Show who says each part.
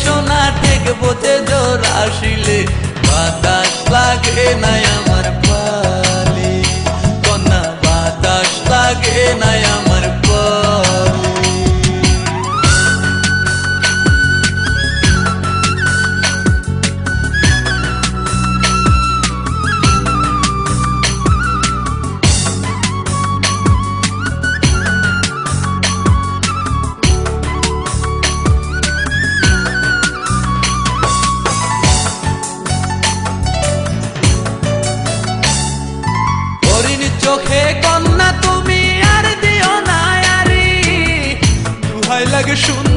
Speaker 1: সোনা ঠেকবো যে জোর আসিলে বাতাস লাগে নাই আমার পালে কন্যা বাতাস লাগে নাই আমার পালে চোখে কন্যা তুমি আর দিও না আরি দুহাই লাগে শুন